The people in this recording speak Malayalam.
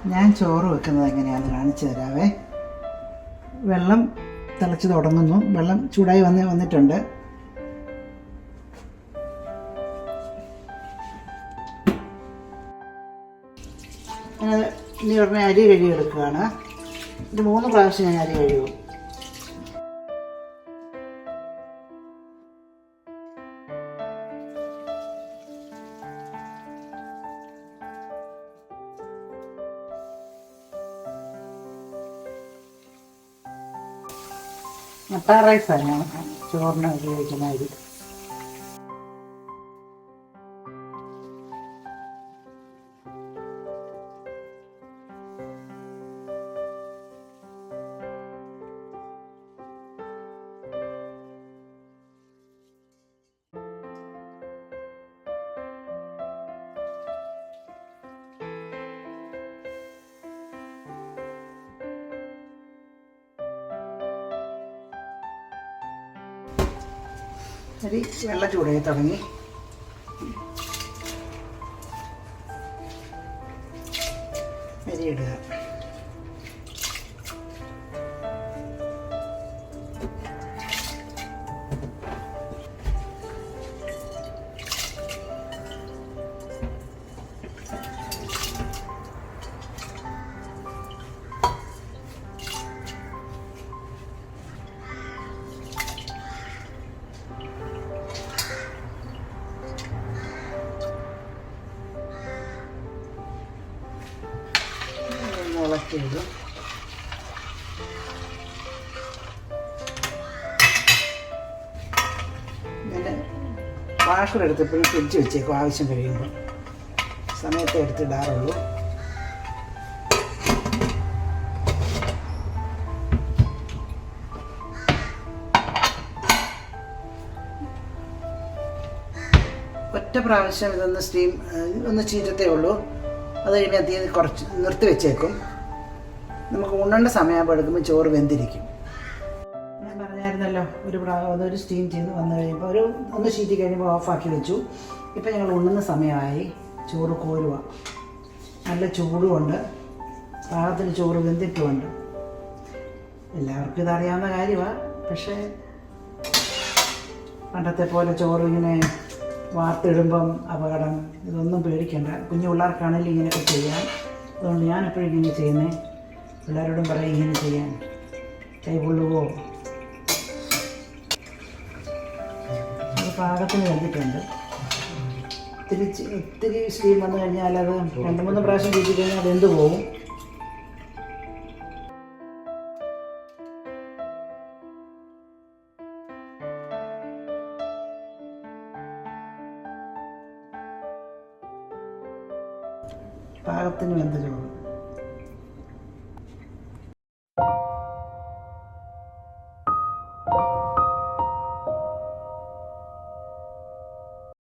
ഞാൻ ചോറ് വെക്കുന്നത് എങ്ങനെയാണെന്ന് കാണിച്ചു തരാവേ. വെള്ളം തിളച്ച് തുടങ്ങുന്നു. വെള്ളം ചൂടായി വന്നിട്ടുണ്ട്. ഇനി ഉടനെ അരി കഴുകിയെടുക്കുകയാണ്. ഒരു 3 പ്രാവശ്യം ഞാൻ അരി കഴുകും. മട്ട റൈസാണ് ഞാൻ ചോറിന് ഉപയോഗിക്കുന്ന അരി. അരി വെള്ളം ചൂടായി തുടങ്ങി. അരി ഇടുക. ഇളക്കിയത് ഞാൻ വാഷറെടുത്തപ്പോഴും ഫ്രിഡ്ജ് വെച്ചേക്കും. ആവശ്യം കഴിയുമ്പോൾ സമയത്ത് എടുത്തിടാറുള്ളൂ. ഒറ്റ പ്രാവശ്യം ഒന്ന് ചീറ്റത്തേ ഉള്ളൂ. അത് കഴിയുമ്പോൾ തീ കുറച്ച് നിർത്തി വെച്ചേക്കും. നമുക്ക് ഉണ്ണേണ്ട സമയമാകുമ്പോൾ എടുക്കുമ്പോൾ ചോറ് വെന്തിരിക്കും. ഞാൻ പറഞ്ഞായിരുന്നല്ലോ, ഒരു സ്റ്റീം ചെയ്ത് വന്നു കഴിയുമ്പോൾ ഒന്ന് ചീറ്റി കഴിയുമ്പോൾ ഓഫാക്കി വെച്ചു. ഇപ്പം ഞങ്ങൾ ഉണ്ണുന്ന സമയമായി. ചോറ് കോരുക. നല്ല ചൂടുമുണ്ട്, പാകത്തിന് ചോറ് വെന്തിട്ടുമുണ്ട്. എല്ലാവർക്കും ഇതറിയാവുന്ന കാര്യമാണ്. പക്ഷേ പണ്ടത്തെ പോലെ ചോറ് ഇങ്ങനെ വാർത്തിടുമ്പം അപകടം, ഇതൊന്നും പേടിക്കേണ്ട. കുഞ്ഞു പിള്ളേർക്കാണെങ്കിലും ഇങ്ങനെയൊക്കെ ചെയ്യാം. അതുകൊണ്ട് ഞാൻ എപ്പോഴും ഇങ്ങനെ ചെയ്യുന്നത്. പിള്ളേരോടും പറയും ഇങ്ങനെ ചെയ്യാൻ. കൈ പൊള്ളുവോ? അത് പാകത്തിന് വെന്തിട്ടുണ്ട്. ഇത്തിരി സ്റ്റീം വന്നു കഴിഞ്ഞാൽ അത് 2-3 പ്രാവശ്യം ചീറ്റി കഴിഞ്ഞാൽ അത് എന്ത് പോകും. പാകത്തിന് വെന്ത ചോറ്.